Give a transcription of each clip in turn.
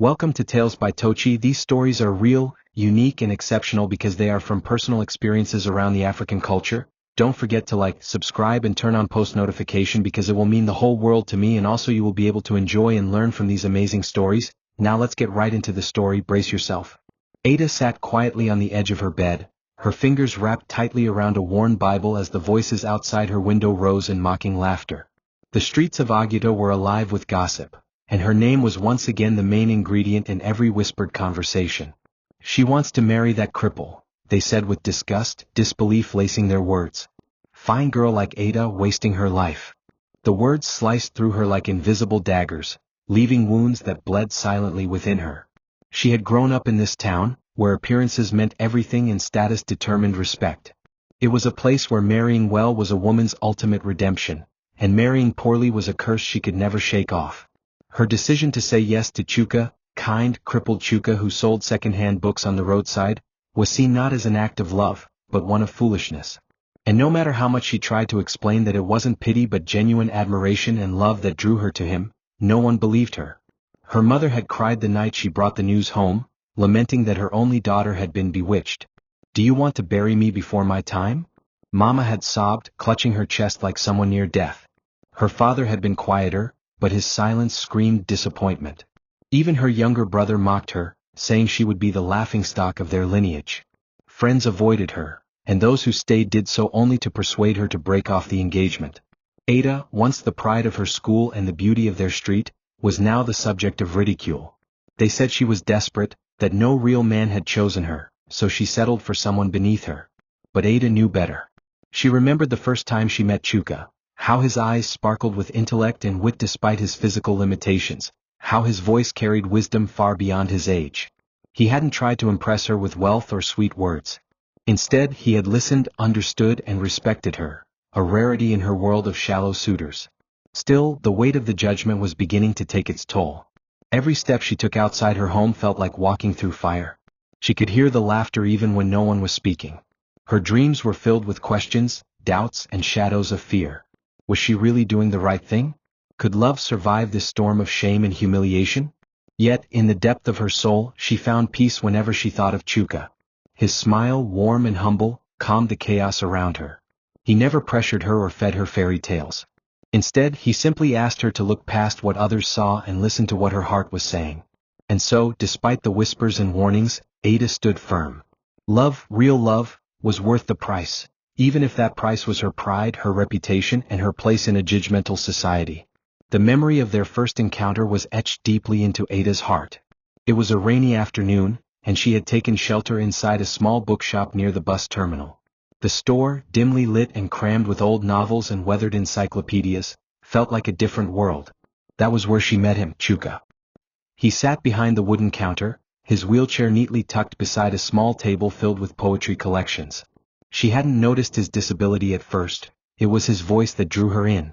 Welcome to Tales by Tochi. These stories are real, unique and exceptional because they are from personal experiences around the African culture. Don't forget to like, subscribe and turn on post notification because it will mean the whole world to me, and also you will be able to enjoy and learn from these amazing stories. Now let's get right into the story. Brace yourself. Ada sat quietly on the edge of her bed, her fingers wrapped tightly around a worn Bible as the voices outside her window rose in mocking laughter. The streets of Agito were alive with gossip, and her name was once again the main ingredient in every whispered conversation. "She wants to marry that cripple," they said with disgust, disbelief lacing their words. "Fine girl like Ada wasting her life." The words sliced through her like invisible daggers, leaving wounds that bled silently within her. She had grown up in this town, where appearances meant everything and status determined respect. It was a place where marrying well was a woman's ultimate redemption, and marrying poorly was a curse she could never shake off. Her decision to say yes to Chuka, kind, crippled Chuka who sold second-hand books on the roadside, was seen not as an act of love, but one of foolishness. And no matter how much she tried to explain that it wasn't pity but genuine admiration and love that drew her to him, no one believed her. Her mother had cried the night she brought the news home, lamenting that her only daughter had been bewitched. "Do you want to bury me before my time?" Mama had sobbed, clutching her chest like someone near death. Her father had been quieter, but his silence screamed disappointment. Even her younger brother mocked her, saying she would be the laughingstock of their lineage. Friends avoided her, and those who stayed did so only to persuade her to break off the engagement. Ada, once the pride of her school and the beauty of their street, was now the subject of ridicule. They said she was desperate, that no real man had chosen her, so she settled for someone beneath her. But Ada knew better. She remembered the first time she met Chuka, how his eyes sparkled with intellect and wit despite his physical limitations, how his voice carried wisdom far beyond his age. He hadn't tried to impress her with wealth or sweet words. Instead, he had listened, understood and respected her, a rarity in her world of shallow suitors. Still, the weight of the judgment was beginning to take its toll. Every step she took outside her home felt like walking through fire. She could hear the laughter even when no one was speaking. Her dreams were filled with questions, doubts and shadows of fear. Was she really doing the right thing? Could love survive this storm of shame and humiliation? Yet, in the depth of her soul, she found peace whenever she thought of Chuka. His smile, warm and humble, calmed the chaos around her. He never pressured her or fed her fairy tales. Instead, he simply asked her to look past what others saw and listen to what her heart was saying. And so, despite the whispers and warnings, Ada stood firm. Love, real love, was worth the price, even if that price was her pride, her reputation, and her place in a judgmental society. The memory of their first encounter was etched deeply into Ada's heart. It was a rainy afternoon, and she had taken shelter inside a small bookshop near the bus terminal. The store, dimly lit and crammed with old novels and weathered encyclopedias, felt like a different world. That was where she met him, Chuka. He sat behind the wooden counter, his wheelchair neatly tucked beside a small table filled with poetry collections. She hadn't noticed his disability at first. It was his voice that drew her in.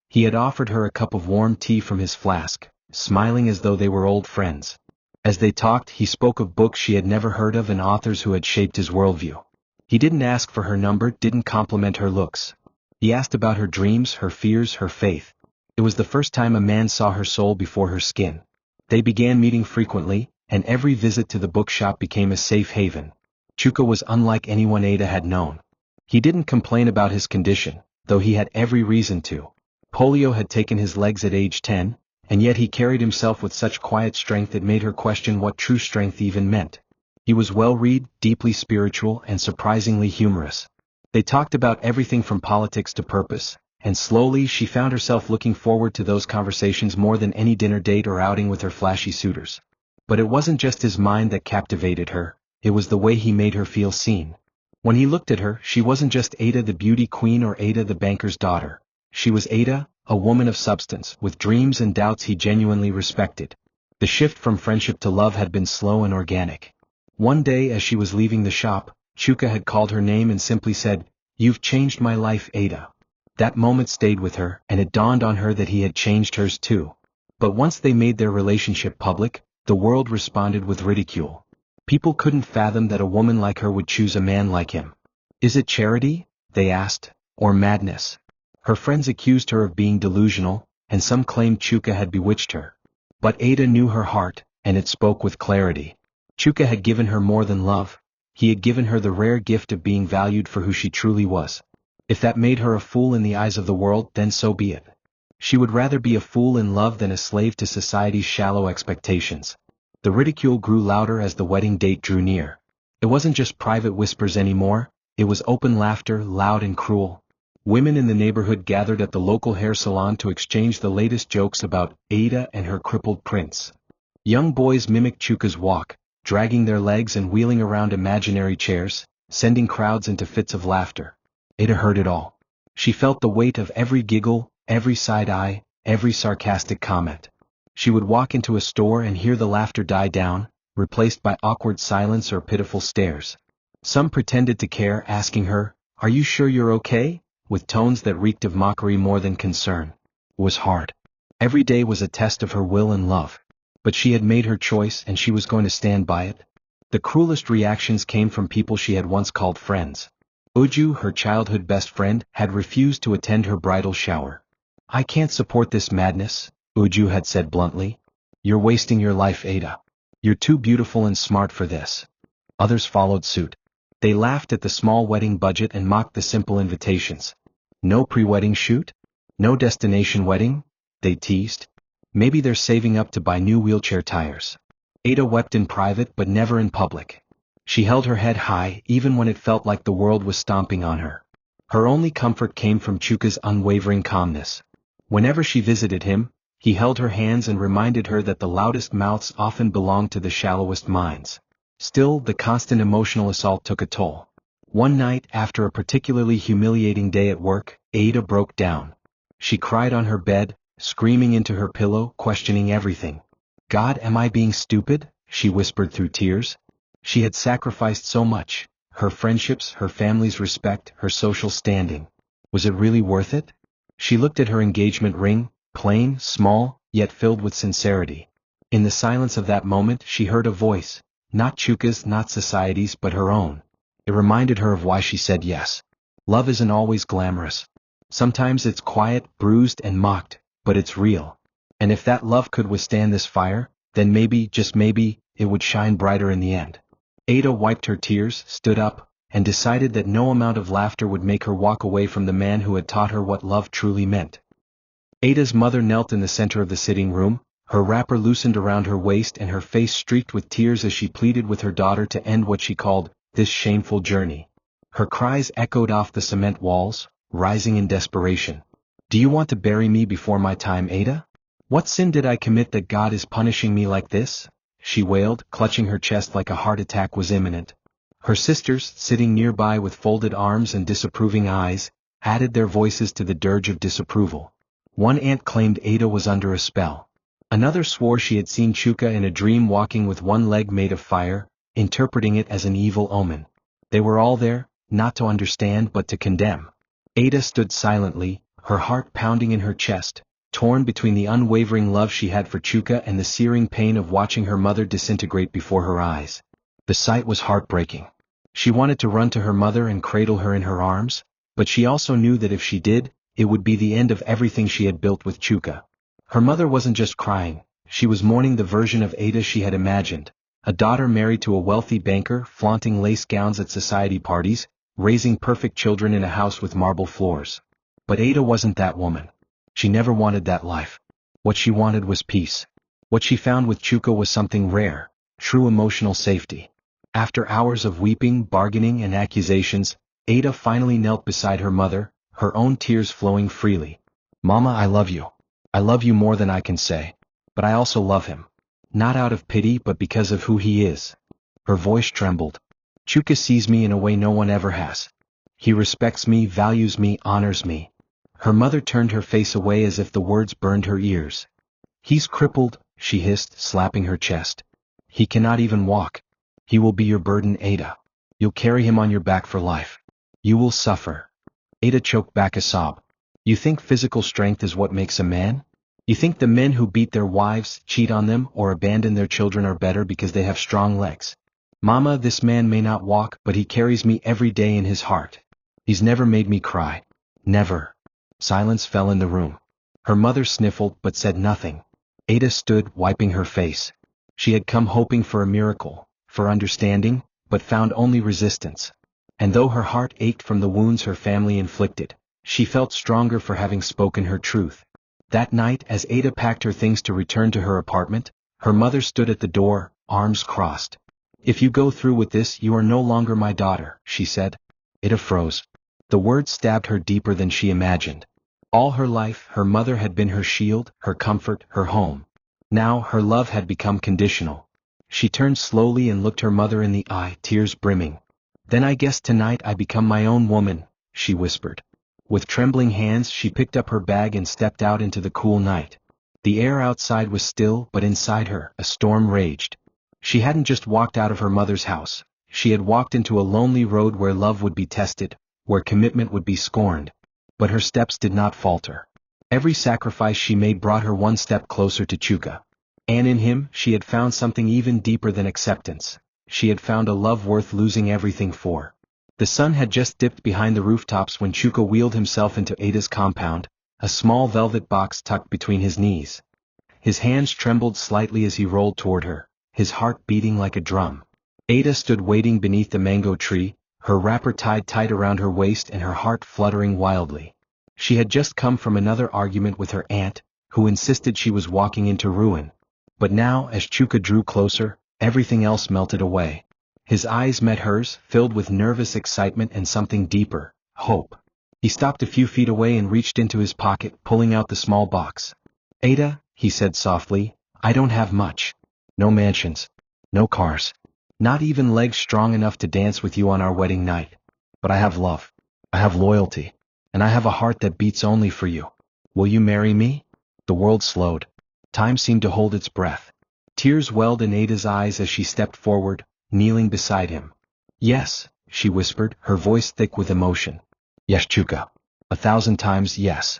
He had offered her a cup of warm tea from his flask, smiling as though they were old friends. As they talked, he spoke of books she had never heard of and authors who had shaped his worldview. He didn't ask for her number, didn't compliment her looks. He asked about her dreams, her fears, her faith. It was the first time a man saw her soul before her skin. They began meeting frequently, and every visit to the bookshop became a safe haven. Chuka was unlike anyone Ada had known. He didn't complain about his condition, though he had every reason to. Polio had taken his legs at age 10, and yet he carried himself with such quiet strength it made her question what true strength even meant. He was well-read, deeply spiritual, and surprisingly humorous. They talked about everything from politics to purpose, and slowly she found herself looking forward to those conversations more than any dinner date or outing with her flashy suitors. But it wasn't just his mind that captivated her, it was the way he made her feel seen. When he looked at her, she wasn't just Ada the beauty queen or Ada the banker's daughter. She was Ada, a woman of substance, with dreams and doubts he genuinely respected. The shift from friendship to love had been slow and organic. One day as she was leaving the shop, Chuka had called her name and simply said, "You've changed my life, Ada." That moment stayed with her, and it dawned on her that he had changed hers too. But once they made their relationship public, the world responded with ridicule. People couldn't fathom that a woman like her would choose a man like him. "Is it charity?" they asked, "or madness?" Her friends accused her of being delusional, and some claimed Chuka had bewitched her. But Ada knew her heart, and it spoke with clarity. Chuka had given her more than love. He had given her the rare gift of being valued for who she truly was. If that made her a fool in the eyes of the world, then so be it. She would rather be a fool in love than a slave to society's shallow expectations. The ridicule grew louder as the wedding date drew near. It wasn't just private whispers anymore, it was open laughter, loud and cruel. Women in the neighborhood gathered at the local hair salon to exchange the latest jokes about Ada and her crippled prince. Young boys mimicked Chuka's walk, dragging their legs and wheeling around imaginary chairs, sending crowds into fits of laughter. Ada heard it all. She felt the weight of every giggle, every side eye, every sarcastic comment. She would walk into a store and hear the laughter die down, replaced by awkward silence or pitiful stares. Some pretended to care, asking her, "Are you sure you're okay?" with tones that reeked of mockery more than concern. It was hard. Every day was a test of her will and love. But she had made her choice and she was going to stand by it. The cruelest reactions came from people she had once called friends. Uju, her childhood best friend, had refused to attend her bridal shower. "I can't support this madness," Uju had said bluntly. "You're wasting your life, Ada. You're too beautiful and smart for this." Others followed suit. They laughed at the small wedding budget and mocked the simple invitations. "No pre-wedding shoot? No destination wedding?" they teased. "Maybe they're saving up to buy new wheelchair tires." Ada wept in private but never in public. She held her head high even when it felt like the world was stomping on her. Her only comfort came from Chuka's unwavering calmness. Whenever she visited him, he held her hands and reminded her that the loudest mouths often belonged to the shallowest minds. Still, the constant emotional assault took a toll. One night, after a particularly humiliating day at work, Ada broke down. She cried on her bed, screaming into her pillow, questioning everything. "God, am I being stupid?" she whispered through tears. She had sacrificed so much, her friendships, her family's respect, her social standing. Was it really worth it? She looked at her engagement ring, plain, small, yet filled with sincerity. In the silence of that moment she heard a voice, not Chuka's, not society's, but her own. It reminded her of why she said yes. Love isn't always glamorous. Sometimes it's quiet, bruised and mocked, but it's real. And if that love could withstand this fire, then maybe, just maybe, it would shine brighter in the end. Ada wiped her tears, stood up, and decided that no amount of laughter would make her walk away from the man who had taught her what love truly meant. Ada's mother knelt in the center of the sitting room, her wrapper loosened around her waist and her face streaked with tears as she pleaded with her daughter to end what she called this shameful journey. Her cries echoed off the cement walls, rising in desperation. "Do you want to bury me before my time, Ada? What sin did I commit that God is punishing me like this?" she wailed, clutching her chest like a heart attack was imminent. Her sisters, sitting nearby with folded arms and disapproving eyes, added their voices to the dirge of disapproval. One aunt claimed Ada was under a spell. Another swore she had seen Chuka in a dream walking with one leg made of fire, interpreting it as an evil omen. They were all there, not to understand but to condemn. Ada stood silently, her heart pounding in her chest, torn between the unwavering love she had for Chuka and the searing pain of watching her mother disintegrate before her eyes. The sight was heartbreaking. She wanted to run to her mother and cradle her in her arms, but she also knew that if she did, it would be the end of everything she had built with Chuka. Her mother wasn't just crying, she was mourning the version of Ada she had imagined, a daughter married to a wealthy banker, flaunting lace gowns at society parties, raising perfect children in a house with marble floors. But Ada wasn't that woman. She never wanted that life. What she wanted was peace. What she found with Chuka was something rare, true emotional safety. After hours of weeping, bargaining and accusations, Ada finally knelt beside her mother, her own tears flowing freely. "Mama, I love you. I love you more than I can say. But I also love him. Not out of pity but because of who he is." Her voice trembled. "Chuka sees me in a way no one ever has. He respects me, values me, honors me." Her mother turned her face away as if the words burned her ears. "He's crippled," she hissed, slapping her chest. "He cannot even walk. He will be your burden, Ada. You'll carry him on your back for life. You will suffer." Ada choked back a sob. "You think physical strength is what makes a man? You think the men who beat their wives, cheat on them, or abandon their children are better because they have strong legs? Mama, this man may not walk, but he carries me every day in his heart. He's never made me cry. Never." Silence fell in the room. Her mother sniffled but said nothing. Ada stood, wiping her face. She had come hoping for a miracle, for understanding, but found only resistance. And though her heart ached from the wounds her family inflicted, she felt stronger for having spoken her truth. That night, as Ada packed her things to return to her apartment, her mother stood at the door, arms crossed. "If you go through with this, you are no longer my daughter," she said. Ada froze. The words stabbed her deeper than she imagined. All her life, her mother had been her shield, her comfort, her home. Now, her love had become conditional. She turned slowly and looked her mother in the eye, tears brimming. "Then I guess tonight I become my own woman," she whispered. With trembling hands she picked up her bag and stepped out into the cool night. The air outside was still, but inside her, a storm raged. She hadn't just walked out of her mother's house. She had walked into a lonely road where love would be tested, where commitment would be scorned. But her steps did not falter. Every sacrifice she made brought her one step closer to Chuka. And in him, she had found something even deeper than acceptance. She had found a love worth losing everything for. The sun had just dipped behind the rooftops when Chuka wheeled himself into Ada's compound, a small velvet box tucked between his knees. His hands trembled slightly as he rolled toward her, his heart beating like a drum. Ada stood waiting beneath the mango tree, her wrapper tied tight around her waist and her heart fluttering wildly. She had just come from another argument with her aunt, who insisted she was walking into ruin. But now, as Chuka drew closer, everything else melted away. His eyes met hers, filled with nervous excitement and something deeper, hope. He stopped a few feet away and reached into his pocket, pulling out the small box. "Ada," he said softly, "I don't have much. No mansions. No cars. Not even legs strong enough to dance with you on our wedding night. But I have love. I have loyalty. And I have a heart that beats only for you. Will you marry me?" The world slowed. Time seemed to hold its breath. Tears welled in Ada's eyes as she stepped forward, kneeling beside him. "Yes," she whispered, her voice thick with emotion. "Yes, Chuka. 1,000 times yes."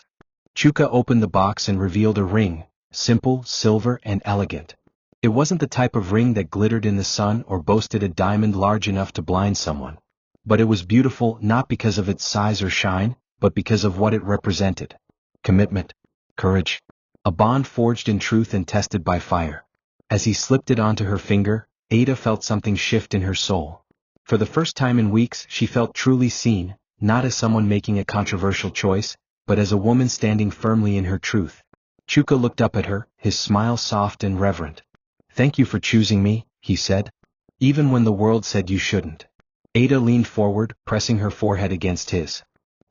Chuka opened the box and revealed a ring, simple, silver, and elegant. It wasn't the type of ring that glittered in the sun or boasted a diamond large enough to blind someone. But it was beautiful not because of its size or shine, but because of what it represented. Commitment. Courage. A bond forged in truth and tested by fire. As he slipped it onto her finger, Ada felt something shift in her soul. For the first time in weeks she felt truly seen, not as someone making a controversial choice, but as a woman standing firmly in her truth. Chuka looked up at her, his smile soft and reverent. "Thank you for choosing me," he said. "Even when the world said you shouldn't." Ada leaned forward, pressing her forehead against his.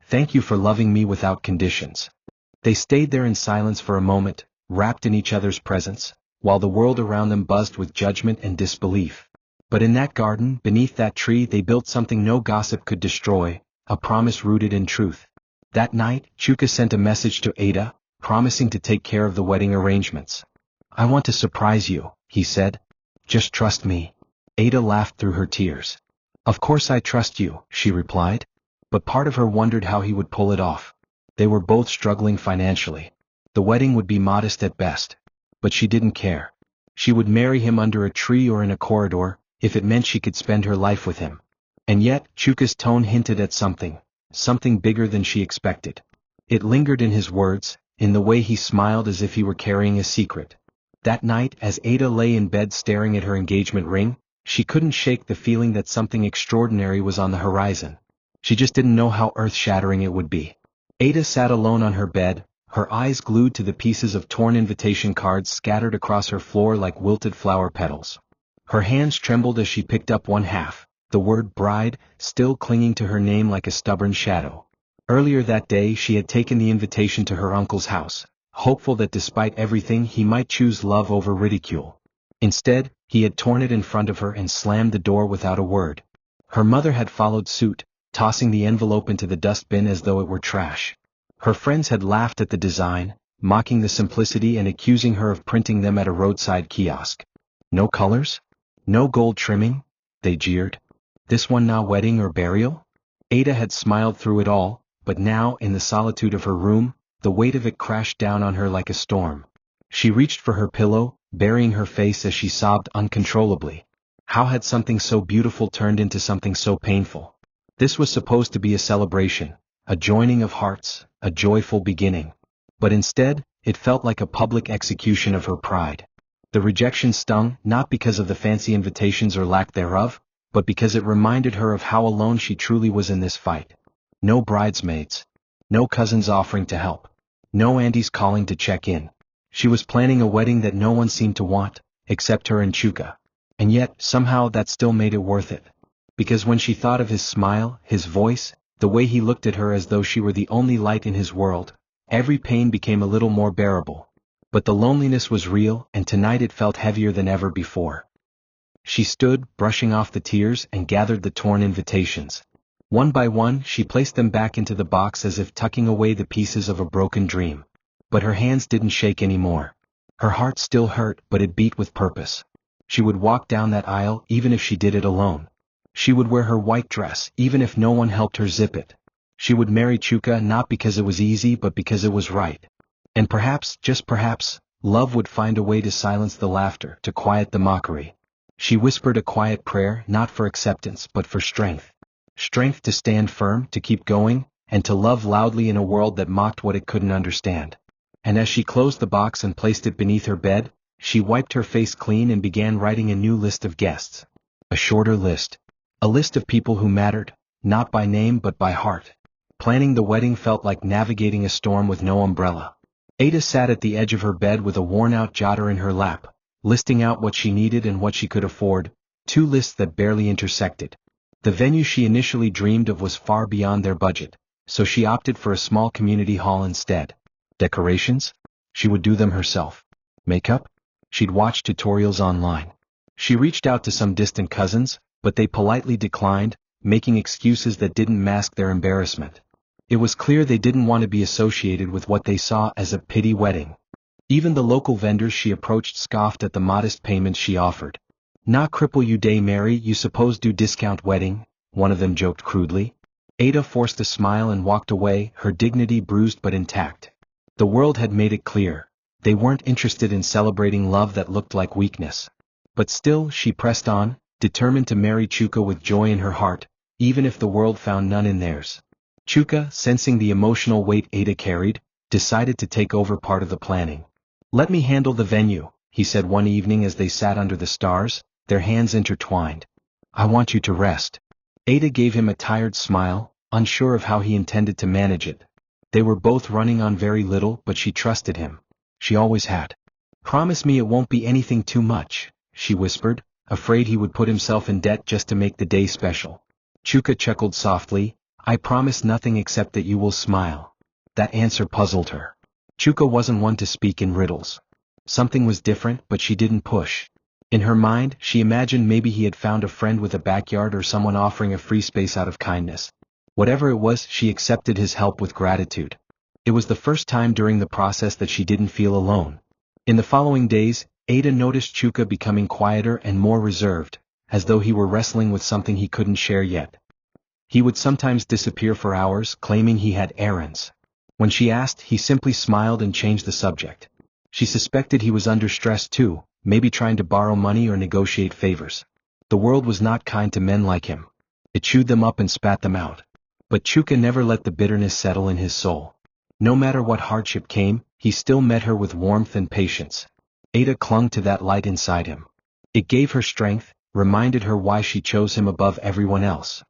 "Thank you for loving me without conditions." They stayed there in silence for a moment, wrapped in each other's presence, while the world around them buzzed with judgment and disbelief. But in that garden, beneath that tree, they built something no gossip could destroy, a promise rooted in truth. That night, Chuka sent a message to Ada, promising to take care of the wedding arrangements. "I want to surprise you," he said. "Just trust me." Ada laughed through her tears. "Of course I trust you," she replied. But part of her wondered how he would pull it off. They were both struggling financially. The wedding would be modest at best. But she didn't care. She would marry him under a tree or in a corridor, if it meant she could spend her life with him. And yet, Chuka's tone hinted at something bigger than she expected. It lingered in his words, in the way he smiled as if he were carrying a secret. That night, as Ada lay in bed staring at her engagement ring, she couldn't shake the feeling that something extraordinary was on the horizon. She just didn't know how earth-shattering it would be. Ada sat alone on her bed, her eyes glued to the pieces of torn invitation cards scattered across her floor like wilted flower petals. Her hands trembled as she picked up one half, the word bride, still clinging to her name like a stubborn shadow. Earlier that day she had taken the invitation to her uncle's house, hopeful that despite everything he might choose love over ridicule. Instead, he had torn it in front of her and slammed the door without a word. Her mother had followed suit, tossing the envelope into the dustbin as though it were trash. Her friends had laughed at the design, mocking the simplicity and accusing her of printing them at a roadside kiosk. "No colors? No gold trimming?" they jeered. "This one now wedding or burial?" Ada had smiled through it all, but now, in the solitude of her room, the weight of it crashed down on her like a storm. She reached for her pillow, burying her face as she sobbed uncontrollably. How had something so beautiful turned into something so painful? This was supposed to be a celebration, a joining of hearts, a joyful beginning. But instead, it felt like a public execution of her pride. The rejection stung, not because of the fancy invitations or lack thereof, but because it reminded her of how alone she truly was in this fight. No bridesmaids. No cousins offering to help. No aunties calling to check in. She was planning a wedding that no one seemed to want, except her and Chuka. And yet, somehow that still made it worth it. Because when she thought of his smile, his voice, the way he looked at her as though she were the only light in his world, every pain became a little more bearable. But the loneliness was real, and tonight it felt heavier than ever before. She stood, brushing off the tears, and gathered the torn invitations. One by one, she placed them back into the box as if tucking away the pieces of a broken dream. But her hands didn't shake anymore. Her heart still hurt, but it beat with purpose. She would walk down that aisle, even if she did it alone. She would wear her white dress, even if no one helped her zip it. She would marry Chuka not because it was easy, but because it was right. And perhaps, just perhaps, love would find a way to silence the laughter, to quiet the mockery. She whispered a quiet prayer, not for acceptance, but for strength. Strength to stand firm, to keep going, and to love loudly in a world that mocked what it couldn't understand. And as she closed the box and placed it beneath her bed, she wiped her face clean and began writing a new list of guests. A shorter list. A list of people who mattered, not by name but by heart. Planning the wedding felt like navigating a storm with no umbrella. Ada sat at the edge of her bed with a worn-out jotter in her lap, listing out what she needed and what she could afford, two lists that barely intersected. The venue she initially dreamed of was far beyond their budget, so she opted for a small community hall instead. Decorations? She would do them herself. Makeup? She'd watch tutorials online. She reached out to some distant cousins, but they politely declined, making excuses that didn't mask their embarrassment. It was clear they didn't want to be associated with what they saw as a pity wedding. Even the local vendors she approached scoffed at the modest payments she offered. "Nah, cripple you day Mary, you suppose do discount wedding?" one of them joked crudely. Ada forced a smile and walked away, her dignity bruised but intact. The world had made it clear. They weren't interested in celebrating love that looked like weakness. But still, she pressed on, determined to marry Chuka with joy in her heart, even if the world found none in theirs. Chuka, sensing the emotional weight Ada carried, decided to take over part of the planning. "Let me handle the venue," he said one evening as they sat under the stars, their hands intertwined. "I want you to rest." Ada gave him a tired smile, unsure of how he intended to manage it. They were both running on very little, but she trusted him. She always had. "Promise me it won't be anything too much," she whispered, afraid he would put himself in debt just to make the day special. Chuka chuckled softly, "I promise nothing except that you will smile." That answer puzzled her. Chuka wasn't one to speak in riddles. Something was different, but she didn't push. In her mind, she imagined maybe he had found a friend with a backyard or someone offering a free space out of kindness. Whatever it was, she accepted his help with gratitude. It was the first time during the process that she didn't feel alone. In the following days, Ada noticed Chuka becoming quieter and more reserved, as though he were wrestling with something he couldn't share yet. He would sometimes disappear for hours, claiming he had errands. When she asked, he simply smiled and changed the subject. She suspected he was under stress too, maybe trying to borrow money or negotiate favors. The world was not kind to men like him. It chewed them up and spat them out. But Chuka never let the bitterness settle in his soul. No matter what hardship came, he still met her with warmth and patience. Ada clung to that light inside him. It gave her strength, reminded her why she chose him above everyone else.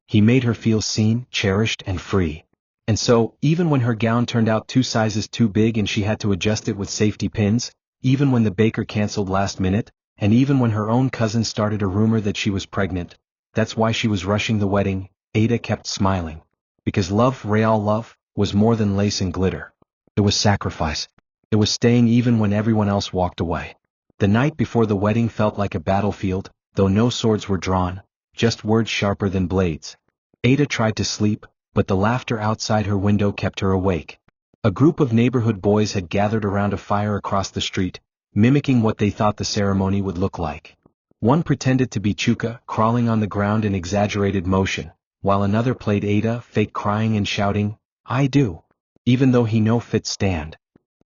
He made her feel seen, cherished, and free. And so, even when her gown turned out 2 sizes too big and she had to adjust it with safety pins, even when the baker canceled last minute, and even when her own cousin started a rumor that she was pregnant, that's why she was rushing the wedding, Ada kept smiling. Because love, real love, was more than lace and glitter. It was sacrifice. It was staying even when everyone else walked away. The night before the wedding felt like a battlefield, though no swords were drawn, just words sharper than blades. Ada tried to sleep, but the laughter outside her window kept her awake. A group of neighborhood boys had gathered around a fire across the street, mimicking what they thought the ceremony would look like. One pretended to be Chuka, crawling on the ground in exaggerated motion, while another played Ada, fake crying and shouting, "I do," even though he no fit stand.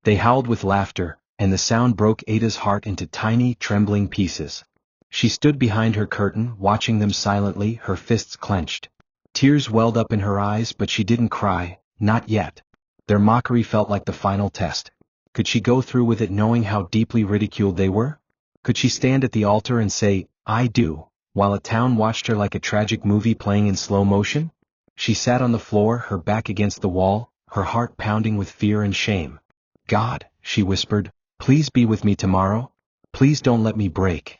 They howled with laughter, and the sound broke Ada's heart into tiny, trembling pieces. She stood behind her curtain, watching them silently, her fists clenched. Tears welled up in her eyes, but she didn't cry, not yet. Their mockery felt like the final test. Could she go through with it knowing how deeply ridiculed they were? Could she stand at the altar and say, "I do," while a town watched her like a tragic movie playing in slow motion? She sat on the floor, her back against the wall, her heart pounding with fear and shame. "God," she whispered, "please be with me tomorrow. Please don't let me break."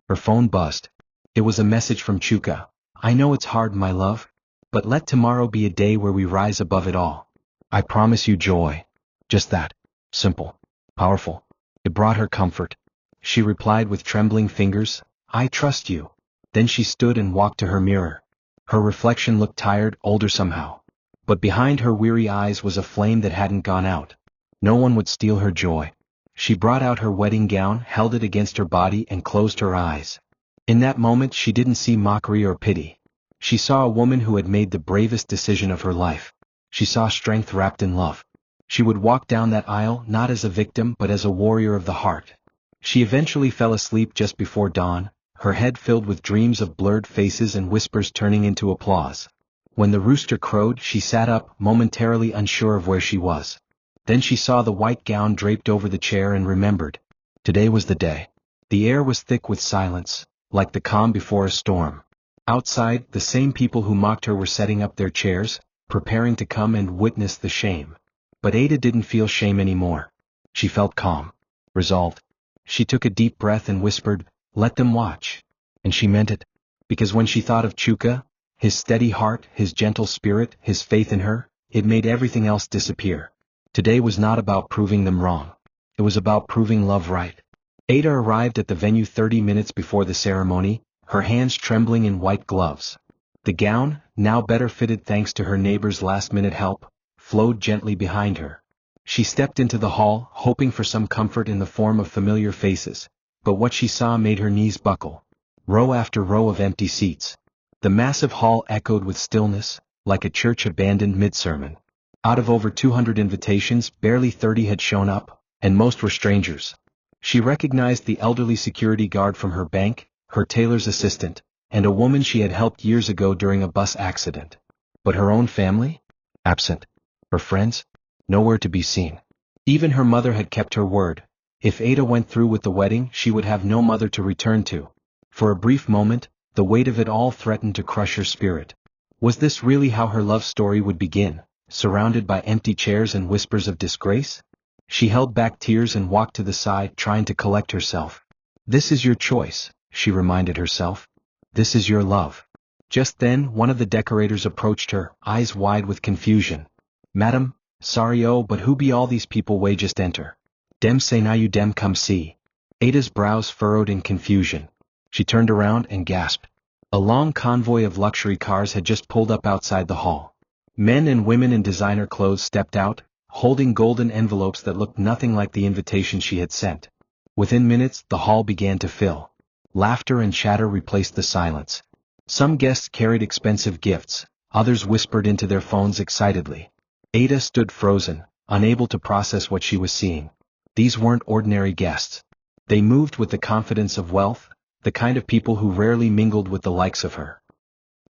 Her phone buzzed. It was a message from Chuka. "I know it's hard, my love. But let tomorrow be a day where we rise above it all. I promise you joy." Just that. Simple. Powerful. It brought her comfort. She replied with trembling fingers, "I trust you." Then she stood and walked to her mirror. Her reflection looked tired, older somehow. But behind her weary eyes was a flame that hadn't gone out. No one would steal her joy. She brought out her wedding gown, held it against her body, and closed her eyes. In that moment she didn't see mockery or pity. She saw a woman who had made the bravest decision of her life. She saw strength wrapped in love. She would walk down that aisle not as a victim but as a warrior of the heart. She eventually fell asleep just before dawn, her head filled with dreams of blurred faces and whispers turning into applause. When the rooster crowed, she sat up, momentarily unsure of where she was. Then she saw the white gown draped over the chair and remembered. Today was the day. The air was thick with silence, like the calm before a storm. Outside, the same people who mocked her were setting up their chairs, preparing to come and witness the shame. But Ada didn't feel shame anymore. She felt calm. Resolved. She took a deep breath and whispered, "Let them watch." And she meant it. Because when she thought of Chuka, his steady heart, his gentle spirit, his faith in her, it made everything else disappear. Today was not about proving them wrong. It was about proving love right. Ada arrived at the venue 30 minutes before the ceremony, her hands trembling in white gloves. The gown, now better fitted thanks to her neighbor's last-minute help, flowed gently behind her. She stepped into the hall, hoping for some comfort in the form of familiar faces, but what she saw made her knees buckle. Row after row of empty seats. The massive hall echoed with stillness, like a church abandoned mid-sermon. Out of over 200 invitations, barely 30 had shown up, and most were strangers. She recognized the elderly security guard from her bank, her tailor's assistant, and a woman she had helped years ago during a bus accident. But her own family? Absent. Her friends? Nowhere to be seen. Even her mother had kept her word. If Ada went through with the wedding, she would have no mother to return to. For a brief moment, the weight of it all threatened to crush her spirit. Was this really how her love story would begin, surrounded by empty chairs and whispers of disgrace? She held back tears and walked to the side, trying to collect herself. "This is your choice," she reminded herself. "This is your love." Just then, one of the decorators approached her, eyes wide with confusion. "Madam, sorry but who be all these people way just enter? Dem say now you dem come see." Ada's brows furrowed in confusion. She turned around and gasped. A long convoy of luxury cars had just pulled up outside the hall. Men and women in designer clothes stepped out, holding golden envelopes that looked nothing like the invitation she had sent. Within minutes, the hall began to fill. Laughter and chatter replaced the silence. Some guests carried expensive gifts, others whispered into their phones excitedly. Ada stood frozen, unable to process what she was seeing. These weren't ordinary guests. They moved with the confidence of wealth, the kind of people who rarely mingled with the likes of her.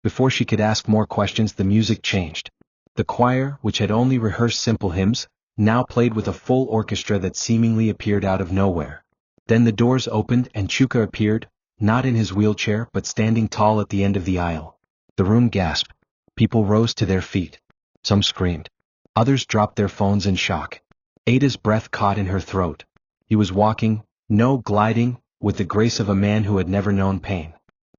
Before she could ask more questions, the music changed. The choir, which had only rehearsed simple hymns, now played with a full orchestra that seemingly appeared out of nowhere. Then the doors opened and Chuka appeared, not in his wheelchair but standing tall at the end of the aisle. The room gasped. People rose to their feet. Some screamed. Others dropped their phones in shock. Ada's breath caught in her throat. He was walking, gliding, with the grace of a man who had never known pain.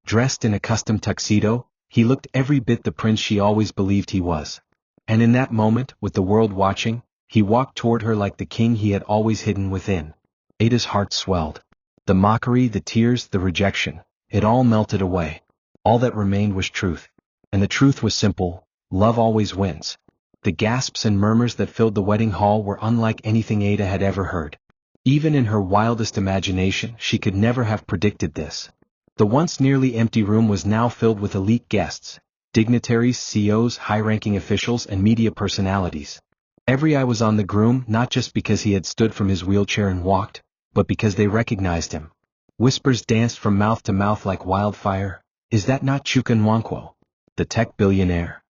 Dressed in a custom tuxedo, he looked every bit the prince she always believed he was. And in that moment, with the world watching, he walked toward her like the king he had always hidden within. Ada's heart swelled. The mockery, the tears, the rejection, it all melted away. All that remained was truth. And the truth was simple: love always wins. The gasps and murmurs that filled the wedding hall were unlike anything Ada had ever heard. Even in her wildest imagination, she could never have predicted this. The once nearly empty room was now filled with elite guests, dignitaries, CEOs, high-ranking officials, and media personalities. Every eye was on the groom, not just because he had stood from his wheelchair and walked, but because they recognized him. Whispers danced from mouth to mouth like wildfire. "Is that not Chuka Nwankwo, the tech billionaire?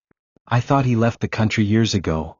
I thought he left the country years ago.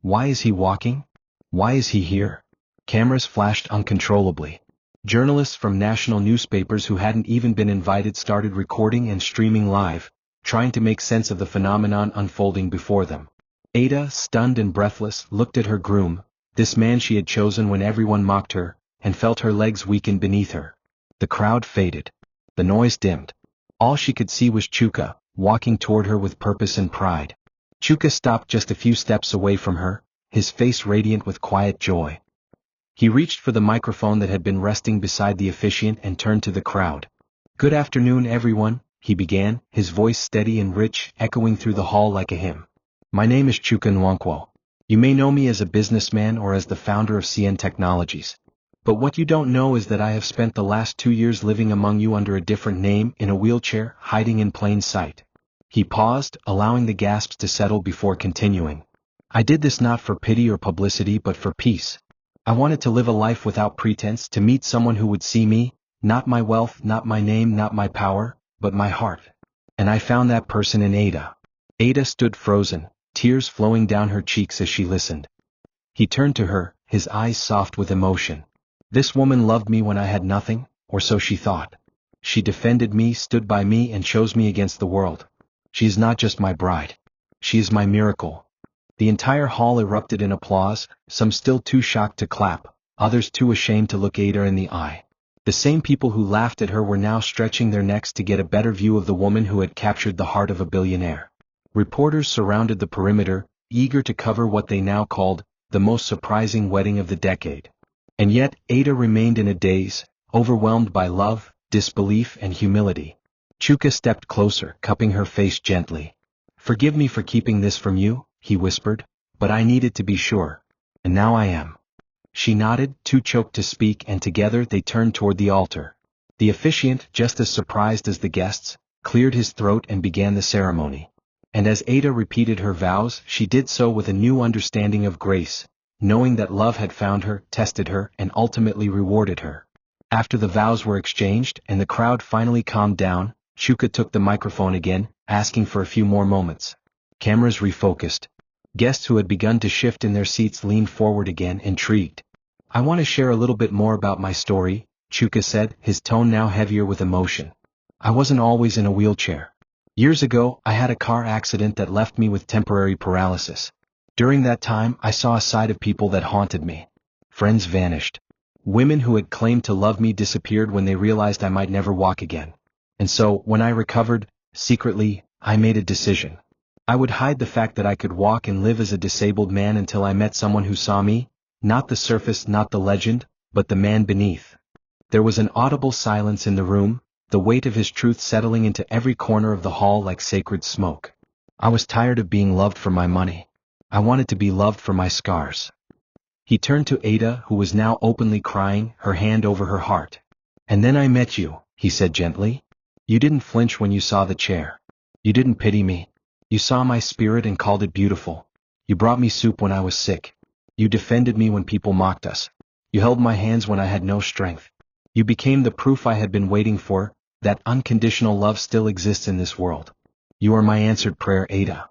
Why is he walking? Why is he here?" Cameras flashed uncontrollably. Journalists from national newspapers who hadn't even been invited started recording and streaming live, trying to make sense of the phenomenon unfolding before them. Ada, stunned and breathless, looked at her groom, this man she had chosen when everyone mocked her, and felt her legs weaken beneath her. The crowd faded. The noise dimmed. All she could see was Chuka, walking toward her with purpose and pride. Chuka stopped just a few steps away from her, his face radiant with quiet joy. He reached for the microphone that had been resting beside the officiant and turned to the crowd. "Good afternoon, everyone," he began, his voice steady and rich, echoing through the hall like a hymn. "My name is Chuka Nwankwo. You may know me as a businessman or as the founder of CN Technologies. But what you don't know is that I have spent the last 2 years living among you under a different name, in a wheelchair, hiding in plain sight." He paused, allowing the gasps to settle before continuing. "I did this not for pity or publicity but for peace. I wanted to live a life without pretense, to meet someone who would see me, not my wealth, not my name, not my power, but my heart. And I found that person in Ada." Ada stood frozen, tears flowing down her cheeks as she listened. He turned to her, his eyes soft with emotion. "This woman loved me when I had nothing, or so she thought. She defended me, stood by me, and chose me against the world. She is not just my bride. She is my miracle." The entire hall erupted in applause, some still too shocked to clap, others too ashamed to look Ada in the eye. The same people who laughed at her were now stretching their necks to get a better view of the woman who had captured the heart of a billionaire. Reporters surrounded the perimeter, eager to cover what they now called the most surprising wedding of the decade. And yet, Ada remained in a daze, overwhelmed by love, disbelief, and humility. Chuka stepped closer, cupping her face gently. "Forgive me for keeping this from you," he whispered, "but I needed to be sure. And now I am." She nodded, too choked to speak, and together they turned toward the altar. The officiant, just as surprised as the guests, cleared his throat and began the ceremony. And as Ada repeated her vows, she did so with a new understanding of grace, knowing that love had found her, tested her, and ultimately rewarded her. After the vows were exchanged and the crowd finally calmed down, Chuka took the microphone again, asking for a few more moments. Cameras refocused. Guests who had begun to shift in their seats leaned forward again, intrigued. "I want to share a little bit more about my story," Chuka said, his tone now heavier with emotion. "I wasn't always in a wheelchair. Years ago, I had a car accident that left me with temporary paralysis. During that time, I saw a side of people that haunted me. Friends vanished. Women who had claimed to love me disappeared when they realized I might never walk again. And so, when I recovered, secretly, I made a decision. I would hide the fact that I could walk and live as a disabled man until I met someone who saw me, not the surface, not the legend, but the man beneath." There was an audible silence in the room, the weight of his truth settling into every corner of the hall like sacred smoke. "I was tired of being loved for my money. I wanted to be loved for my scars." He turned to Ada, who was now openly crying, her hand over her heart. "And then I met you," he said gently. "You didn't flinch when you saw the chair. You didn't pity me. You saw my spirit and called it beautiful. You brought me soup when I was sick. You defended me when people mocked us. You held my hands when I had no strength. You became the proof I had been waiting for, that unconditional love still exists in this world. You are my answered prayer, Ada."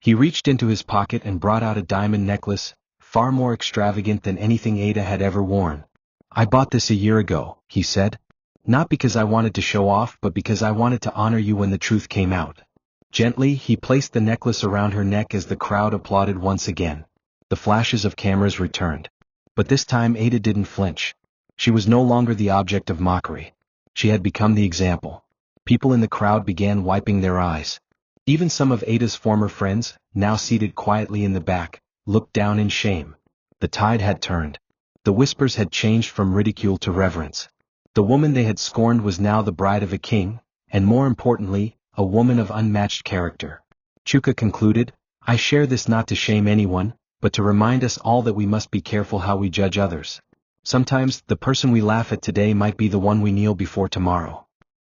He reached into his pocket and brought out a diamond necklace, far more extravagant than anything Ada had ever worn. "I bought this a year ago," he said. "Not because I wanted to show off, but because I wanted to honor you when the truth came out." Gently, he placed the necklace around her neck as the crowd applauded once again. The flashes of cameras returned. But this time Ada didn't flinch. She was no longer the object of mockery. She had become the example. People in the crowd began wiping their eyes. Even some of Ada's former friends, now seated quietly in the back, looked down in shame. The tide had turned. The whispers had changed from ridicule to reverence. The woman they had scorned was now the bride of a king, and more importantly, a woman of unmatched character. Chuka concluded, "I share this not to shame anyone, but to remind us all that we must be careful how we judge others. Sometimes, the person we laugh at today might be the one we kneel before tomorrow."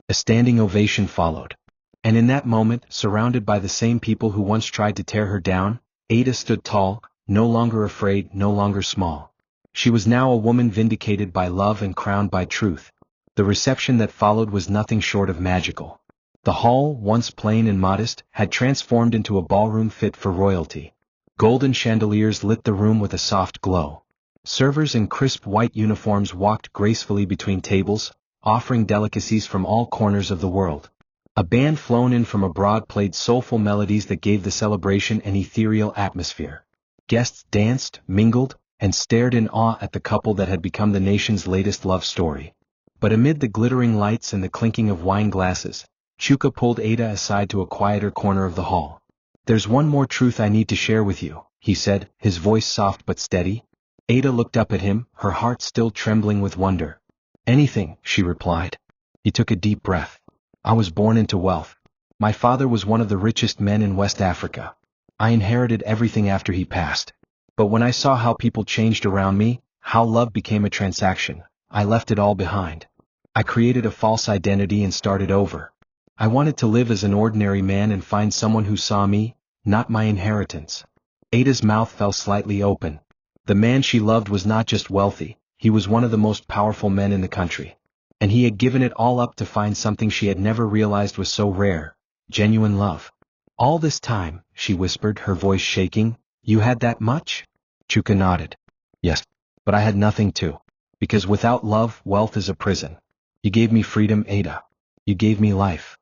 A standing ovation followed. And in that moment, surrounded by the same people who once tried to tear her down, Ada stood tall, no longer afraid, no longer small. She was now a woman vindicated by love and crowned by truth. The reception that followed was nothing short of magical. The hall, once plain and modest, had transformed into a ballroom fit for royalty. Golden chandeliers lit the room with a soft glow. Servers in crisp white uniforms walked gracefully between tables, offering delicacies from all corners of the world. A band flown in from abroad played soulful melodies that gave the celebration an ethereal atmosphere. Guests danced, mingled, and stared in awe at the couple that had become the nation's latest love story. But amid the glittering lights and the clinking of wine glasses, Chuka pulled Ada aside to a quieter corner of the hall. "There's one more truth I need to share with you," he said, his voice soft but steady. Ada looked up at him, her heart still trembling with wonder. "Anything," she replied. He took a deep breath. "I was born into wealth. My father was one of the richest men in West Africa. I inherited everything after he passed. But when I saw how people changed around me, how love became a transaction, I left it all behind. I created a false identity and started over. I wanted to live as an ordinary man and find someone who saw me, not my inheritance." Ada's mouth fell slightly open. The man she loved was not just wealthy, he was one of the most powerful men in the country. And he had given it all up to find something she had never realized was so rare: genuine love. "All this time," she whispered, her voice shaking, "you had that much?" Chuka nodded. "Yes. But I had nothing too. Because without love, wealth is a prison. You gave me freedom, Ada. You gave me life."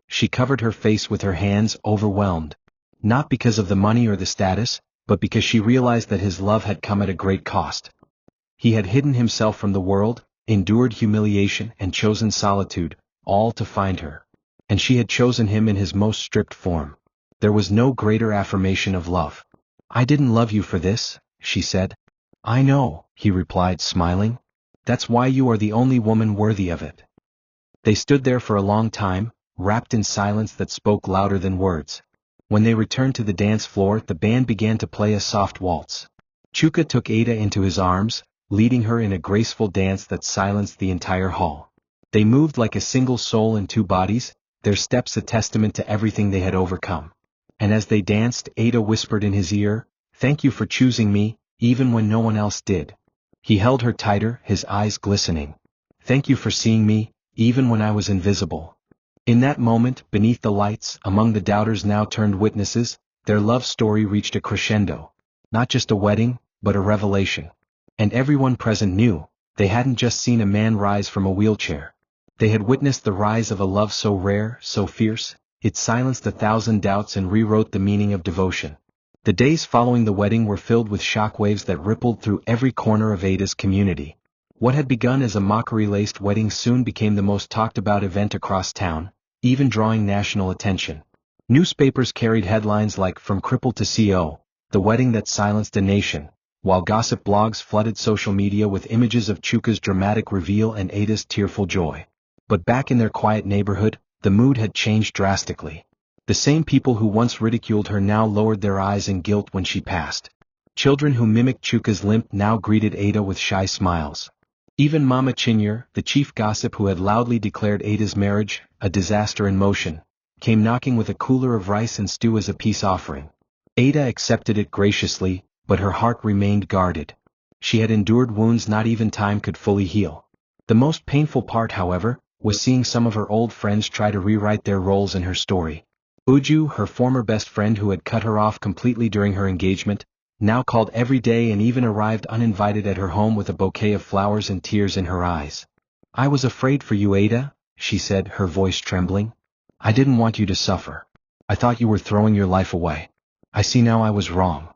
She covered her face with her hands, overwhelmed. Not because of the money or the status, but because she realized that his love had come at a great cost. He had hidden himself from the world, endured humiliation and chosen solitude, all to find her. And she had chosen him in his most stripped form. There was no greater affirmation of love. "I didn't love you for this," she said. "I know," he replied, smiling. "That's why you are the only woman worthy of it." They stood there for a long time, wrapped in silence that spoke louder than words. When they returned to the dance floor, the band began to play a soft waltz. Chuka took Ada into his arms, leading her in a graceful dance that silenced the entire hall. They moved like a single soul in two bodies, their steps a testament to everything they had overcome. And as they danced, Ada whispered in his ear, "Thank you for choosing me, even when no one else did." He held her tighter, his eyes glistening. "Thank you for seeing me, even when I was invisible." In that moment, beneath the lights, among the doubters now turned witnesses, their love story reached a crescendo. Not just a wedding, but a revelation. And everyone present knew, they hadn't just seen a man rise from a wheelchair. They had witnessed the rise of a love so rare, so fierce, it silenced 1,000 doubts and rewrote the meaning of devotion. The days following the wedding were filled with shockwaves that rippled through every corner of Ada's community. What had begun as a mockery-laced wedding soon became the most talked-about event across town, even drawing national attention. Newspapers carried headlines like "From Crippled to CO, the wedding that silenced a nation," while gossip blogs flooded social media with images of Chuka's dramatic reveal and Ada's tearful joy. But back in their quiet neighborhood, the mood had changed drastically. The same people who once ridiculed her now lowered their eyes in guilt when she passed. Children who mimicked Chuka's limp now greeted Ada with shy smiles. Even Mama Chinyere, the chief gossip who had loudly declared Ada's marriage a disaster in motion, came knocking with a cooler of rice and stew as a peace offering. Ada accepted it graciously, but her heart remained guarded. She had endured wounds not even time could fully heal. The most painful part, however, was seeing some of her old friends try to rewrite their roles in her story. Uju, her former best friend who had cut her off completely during her engagement, now called every day and even arrived uninvited at her home with a bouquet of flowers and tears in her eyes. "I was afraid for you, Ada," she said, her voice trembling. "I didn't want you to suffer. I thought you were throwing your life away. I see now I was wrong."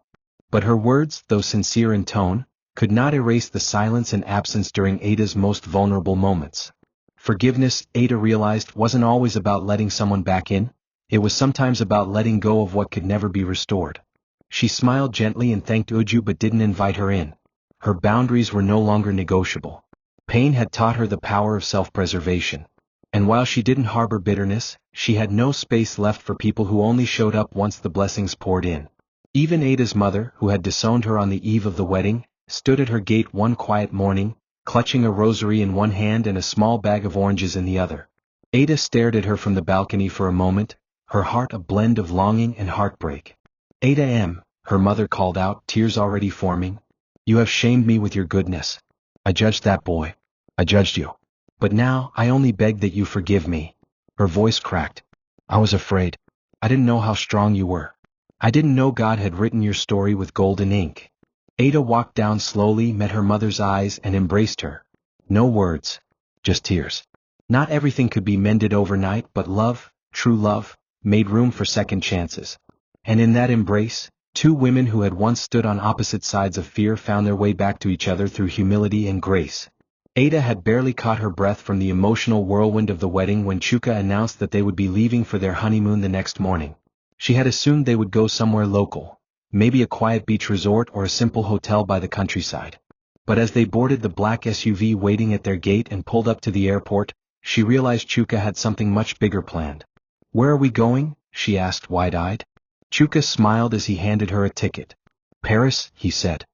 But her words, though sincere in tone, could not erase the silence and absence during Ada's most vulnerable moments. Forgiveness, Ada realized, wasn't always about letting someone back in. It was sometimes about letting go of what could never be restored. She smiled gently and thanked Uju but didn't invite her in. Her boundaries were no longer negotiable. Pain had taught her the power of self-preservation. And while she didn't harbor bitterness, she had no space left for people who only showed up once the blessings poured in. Even Ada's mother, who had disowned her on the eve of the wedding, stood at her gate one quiet morning, clutching a rosary in one hand and a small bag of oranges in the other. Ada stared at her from the balcony for a moment, her heart a blend of longing and heartbreak. "Ada M," her mother called out, tears already forming. "You have shamed me with your goodness. I judged that boy. I judged you. But now, I only beg that you forgive me." Her voice cracked. "I was afraid. I didn't know how strong you were. I didn't know God had written your story with golden ink." Ada walked down slowly, met her mother's eyes, and embraced her. No words. Just tears. Not everything could be mended overnight, but love, true love, made room for second chances. And in that embrace, two women who had once stood on opposite sides of fear found their way back to each other through humility and grace. Ada had barely caught her breath from the emotional whirlwind of the wedding when Chuka announced that they would be leaving for their honeymoon the next morning. She had assumed they would go somewhere local, maybe a quiet beach resort or a simple hotel by the countryside. But as they boarded the black SUV waiting at their gate and pulled up to the airport, she realized Chuka had something much bigger planned. "Where are we going?" she asked wide-eyed. Chuka smiled as he handed her a ticket. "Paris," he said.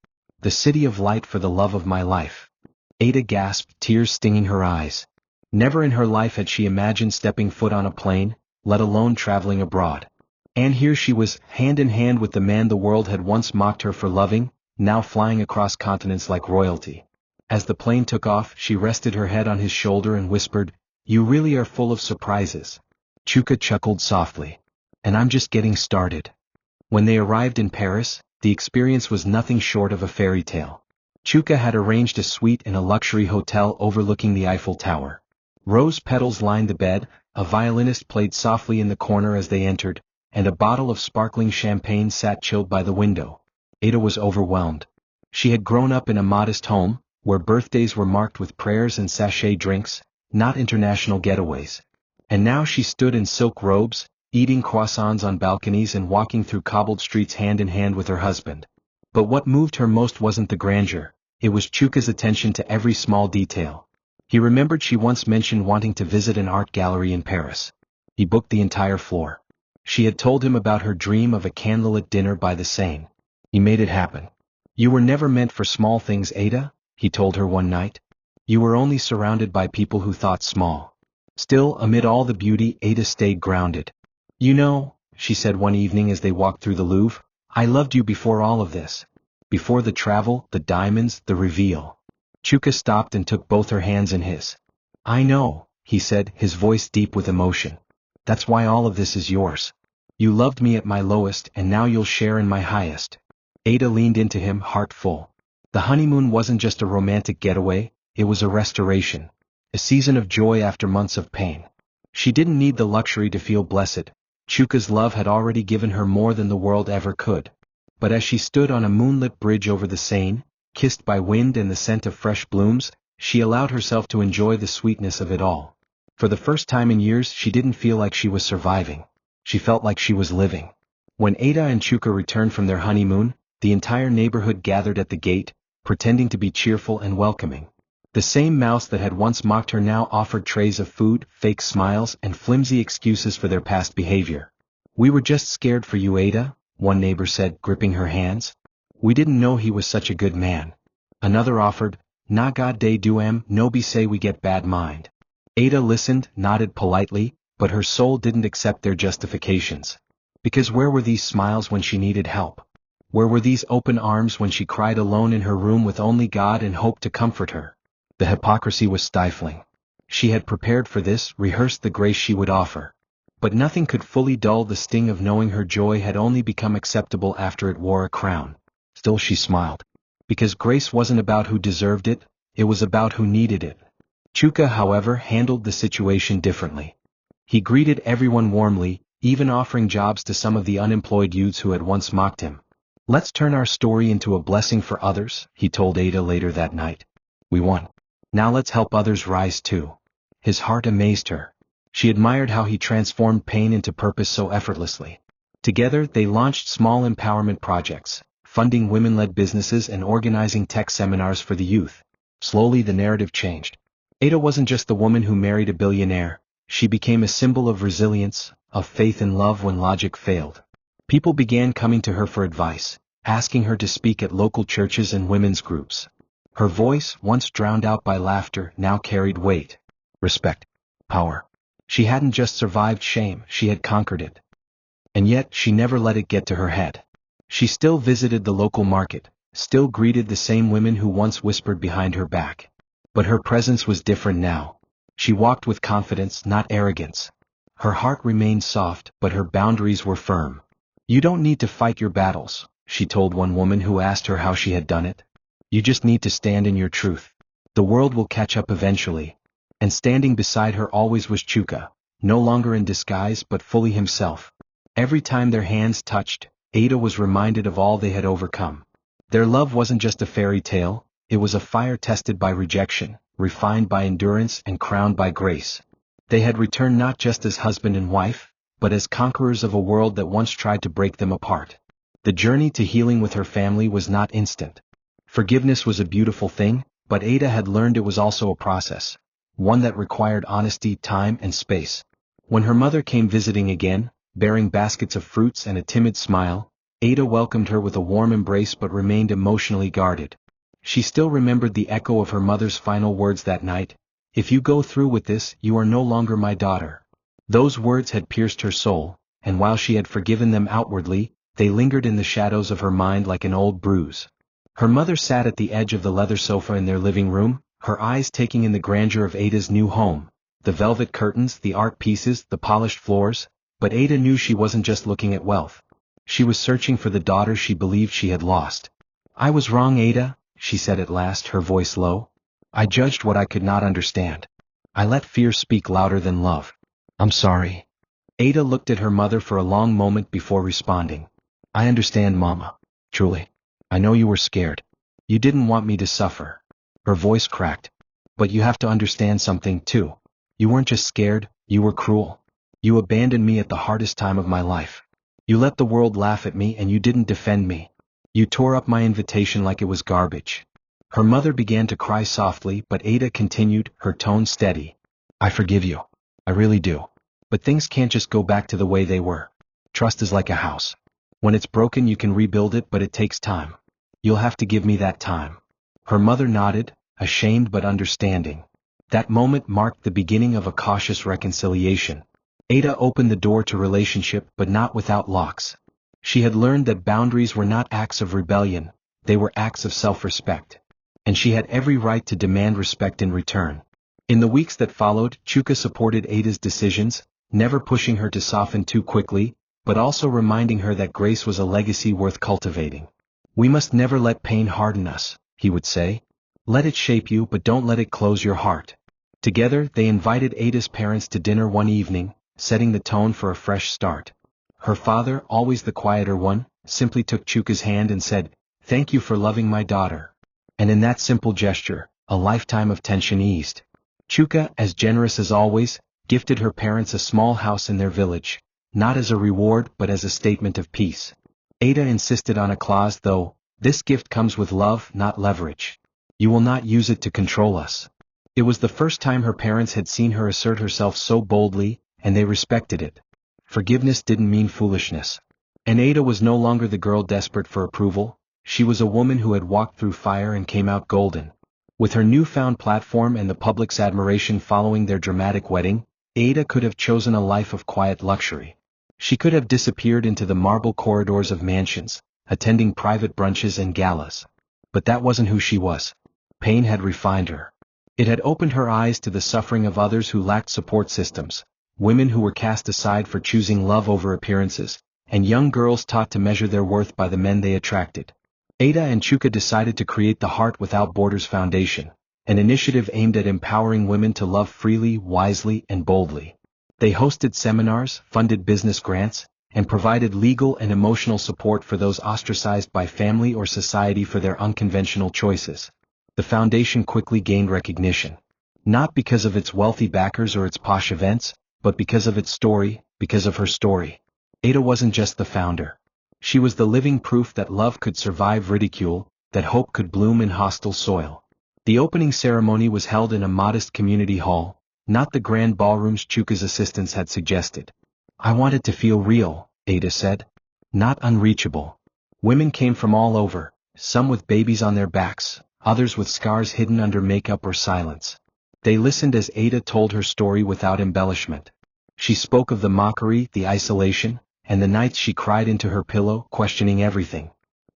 "The city of light for the love of my life." Ada gasped, tears stinging her eyes. Never in her life had she imagined stepping foot on a plane, let alone traveling abroad. And here she was, hand in hand with the man the world had once mocked her for loving, now flying across continents like royalty. As the plane took off, she rested her head on his shoulder and whispered, "You really are full of surprises." Chuka chuckled softly. "And I'm just getting started." When they arrived in Paris, the experience was nothing short of a fairy tale. Chuka had arranged a suite in a luxury hotel overlooking the Eiffel Tower. Rose petals lined the bed, a violinist played softly in the corner as they entered, and a bottle of sparkling champagne sat chilled by the window. Ada was overwhelmed. She had grown up in a modest home, where birthdays were marked with prayers and sachet drinks, not international getaways. And now she stood in silk robes, eating croissants on balconies and walking through cobbled streets hand in hand with her husband. But what moved her most wasn't the grandeur. It was Chuka's attention to every small detail. He remembered she once mentioned wanting to visit an art gallery in Paris. He booked the entire floor. She had told him about her dream of a candlelit dinner by the Seine. He made it happen. "You were never meant for small things, Ada," he told her one night. "You were only surrounded by people who thought small." Still, amid all the beauty, Ada stayed grounded. "You know," she said one evening as they walked through the Louvre, "I loved you before all of this. Before the travel, the diamonds, the reveal." Chuka stopped and took both her hands in his. "I know," he said, his voice deep with emotion. "That's why all of this is yours. You loved me at my lowest, and now you'll share in my highest." Ada leaned into him, heart full. The honeymoon wasn't just a romantic getaway, it was a restoration. A season of joy after months of pain. She didn't need the luxury to feel blessed. Chuka's love had already given her more than the world ever could. But as she stood on a moonlit bridge over the Seine, kissed by wind and the scent of fresh blooms, she allowed herself to enjoy the sweetness of it all. For the first time in years, she didn't feel like she was surviving. She felt like she was living. When Ada and Chuka returned from their honeymoon, the entire neighborhood gathered at the gate, pretending to be cheerful and welcoming. The same mouse that had once mocked her now offered trays of food, fake smiles, and flimsy excuses for their past behavior. "We were just scared for you, Ada," one neighbor said, gripping her hands. "We didn't know he was such a good man." Another offered, "Na God de duam, no be say we get bad mind." Ada listened, nodded politely, but her soul didn't accept their justifications. Because where were these smiles when she needed help? Where were these open arms when she cried alone in her room with only God and hope to comfort her? The hypocrisy was stifling. She had prepared for this, rehearsed the grace she would offer. But nothing could fully dull the sting of knowing her joy had only become acceptable after it wore a crown. Still she smiled. Because grace wasn't about who deserved it, it was about who needed it. Chuka, however, handled the situation differently. He greeted everyone warmly, even offering jobs to some of the unemployed youths who had once mocked him. "Let's turn our story into a blessing for others," he told Ada later that night. "We won. Now let's help others rise too." His heart amazed her. She admired how he transformed pain into purpose so effortlessly. Together, they launched small empowerment projects, funding women-led businesses and organizing tech seminars for the youth. Slowly the narrative changed. Ada wasn't just the woman who married a billionaire. She became a symbol of resilience, of faith and love when logic failed. People began coming to her for advice, asking her to speak at local churches and women's groups. Her voice, once drowned out by laughter, now carried weight, respect, power. She hadn't just survived shame, she had conquered it. And yet, she never let it get to her head. She still visited the local market, still greeted the same women who once whispered behind her back. But her presence was different now. She walked with confidence, not arrogance. Her heart remained soft, but her boundaries were firm. "You don't need to fight your battles. she told one woman who asked her how she had done it. You just need to stand in your truth. The world will catch up eventually. And standing beside her always was Chuka, no longer in disguise but fully himself. Every time their hands touched, Ada was reminded of all they had overcome. Their love wasn't just a fairy tale, it was a fire tested by rejection, refined by endurance and crowned by grace. They had returned not just as husband and wife, but as conquerors of a world that once tried to break them apart. The journey to healing with her family was not instant. Forgiveness was a beautiful thing, but Ada had learned it was also a process, one that required honesty, time, and space. When her mother came visiting again, bearing baskets of fruits and a timid smile, Ada welcomed her with a warm embrace but remained emotionally guarded. She still remembered the echo of her mother's final words that night, "If you go through with this, you are no longer my daughter." Those words had pierced her soul, and while she had forgiven them outwardly, they lingered in the shadows of her mind like an old bruise. Her mother sat at the edge of the leather sofa in their living room, her eyes taking in the grandeur of Ada's new home, the velvet curtains, the art pieces, the polished floors, but Ada knew she wasn't just looking at wealth. She was searching for the daughter she believed she had lost. "I was wrong, Ada," she said at last, her voice low. "I judged what I could not understand. I let fear speak louder than love. I'm sorry." Ada looked at her mother for a long moment before responding. "I understand, Mama. Truly. I know you were scared. You didn't want me to suffer." Her voice cracked. "But you have to understand something, too. You weren't just scared, you were cruel. You abandoned me at the hardest time of my life. You let the world laugh at me and you didn't defend me. You tore up my invitation like it was garbage." Her mother began to cry softly, but Ada continued, her tone steady. "I forgive you. I really do. But things can't just go back to the way they were. Trust is like a house. When it's broken you can rebuild it, but it takes time. You'll have to give me that time." Her mother nodded, ashamed but understanding. That moment marked the beginning of a cautious reconciliation. Ada opened the door to relationship, but not without locks. She had learned that boundaries were not acts of rebellion, they were acts of self-respect. And she had every right to demand respect in return. In the weeks that followed, Chuka supported Ada's decisions, never pushing her to soften too quickly, but also reminding her that grace was a legacy worth cultivating. "We must never let pain harden us," he would say. "Let it shape you, but don't let it close your heart." Together, they invited Ada's parents to dinner one evening, setting the tone for a fresh start. Her father, always the quieter one, simply took Chuka's hand and said, "Thank you for loving my daughter." And in that simple gesture, a lifetime of tension eased. Chuka, as generous as always, gifted her parents a small house in their village, not as a reward but as a statement of peace. Ada insisted on a clause though: "This gift comes with love, not leverage. You will not use it to control us." It was the first time her parents had seen her assert herself so boldly, and they respected it. Forgiveness didn't mean foolishness. And Ada was no longer the girl desperate for approval, she was a woman who had walked through fire and came out golden. With her newfound platform and the public's admiration following their dramatic wedding, Ada could have chosen a life of quiet luxury. She could have disappeared into the marble corridors of mansions, attending private brunches and galas. But that wasn't who she was. Pain had refined her. It had opened her eyes to the suffering of others who lacked support systems, women who were cast aside for choosing love over appearances, and young girls taught to measure their worth by the men they attracted. Ada and Chuka decided to create the Heart Without Borders Foundation, an initiative aimed at empowering women to love freely, wisely, and boldly. They hosted seminars, funded business grants, and provided legal and emotional support for those ostracized by family or society for their unconventional choices. The foundation quickly gained recognition. Not because of its wealthy backers or its posh events, but because of its story, because of her story. Ada wasn't just the founder. She was the living proof that love could survive ridicule, that hope could bloom in hostile soil. The opening ceremony was held in a modest community hall, not the grand ballrooms Chuka's assistants had suggested. "I want it to feel real," Ada said. "Not unreachable." Women came from all over, some with babies on their backs, others with scars hidden under makeup or silence. They listened as Ada told her story without embellishment. She spoke of the mockery, the isolation, and the nights she cried into her pillow, questioning everything.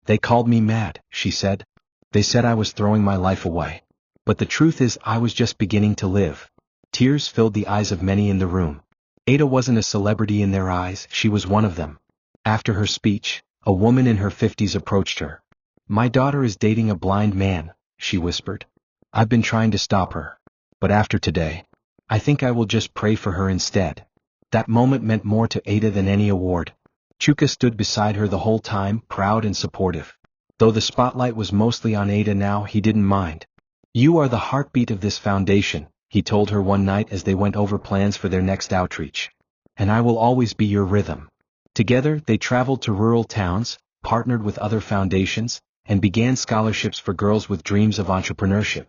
"They called me mad," she said. "They said I was throwing my life away. But the truth is I was just beginning to live." Tears filled the eyes of many in the room. Ada wasn't a celebrity in their eyes, she was one of them. After her speech, A woman in her 50s approached her. "My daughter is dating a blind man," she whispered. "I've been trying to stop her. But after today, I think I will just pray for her instead." That moment meant more to Ada than any award. Chuka stood beside her the whole time, proud and supportive. Though the spotlight was mostly on Ada now, he didn't mind. "You are the heartbeat of this foundation," he told her one night as they went over plans for their next outreach. "And I will always be your rhythm." Together, they traveled to rural towns, partnered with other foundations, and began scholarships for girls with dreams of entrepreneurship.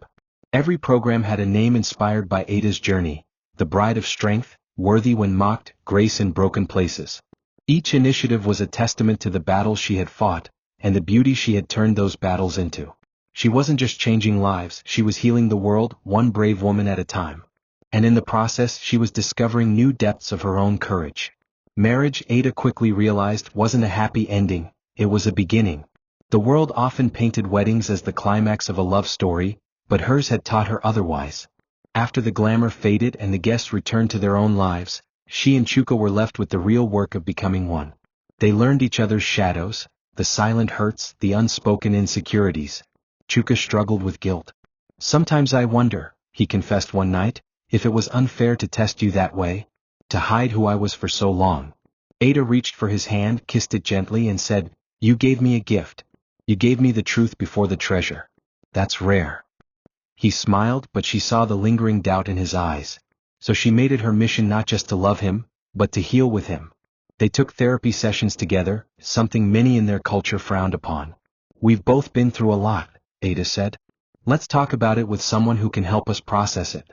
Every program had a name inspired by Ada's journey: the Bride of Strength, Worthy when mocked, Grace in broken places. Each initiative was a testament to the battles she had fought, and the beauty she had turned those battles into. She wasn't just changing lives, she was healing the world, one brave woman at a time. And in the process, she was discovering new depths of her own courage. Marriage, Ada quickly realized, wasn't a happy ending, it was a beginning. The world often painted weddings as the climax of a love story, but hers had taught her otherwise. After the glamour faded and the guests returned to their own lives, she and Chuka were left with the real work of becoming one. They learned each other's shadows, the silent hurts, the unspoken insecurities. Chuka struggled with guilt. "Sometimes I wonder," he confessed one night, "if it was unfair to test you that way, to hide who I was for so long." Ada reached for his hand, kissed it gently, and said, "You gave me a gift. You gave me the truth before the treasure. That's rare." He smiled, but she saw the lingering doubt in his eyes. So she made it her mission not just to love him, but to heal with him. They took therapy sessions together, something many in their culture frowned upon. "We've both been through a lot," Ada said. "Let's talk about it with someone who can help us process it."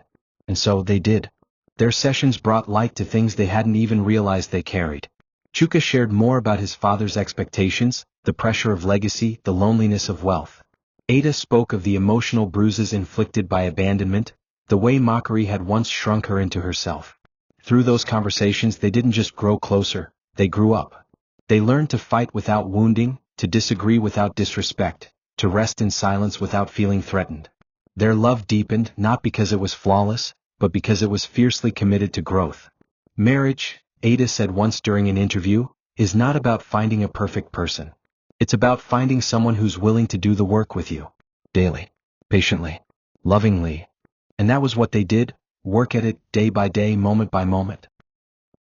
And so they did. Their sessions brought light to things they hadn't even realized they carried. Chuka shared more about his father's expectations, the pressure of legacy, the loneliness of wealth. Ada spoke of the emotional bruises inflicted by abandonment, the way mockery had once shrunk her into herself. Through those conversations they didn't just grow closer, they grew up. They learned to fight without wounding, to disagree without disrespect, to rest in silence without feeling threatened. Their love deepened not because it was flawless, but because it was fiercely committed to growth. "Marriage," Ada said once during an interview, "is not about finding a perfect person. It's about finding someone who's willing to do the work with you. Daily. Patiently. Lovingly." And that was what they did, work at it, day by day, moment by moment.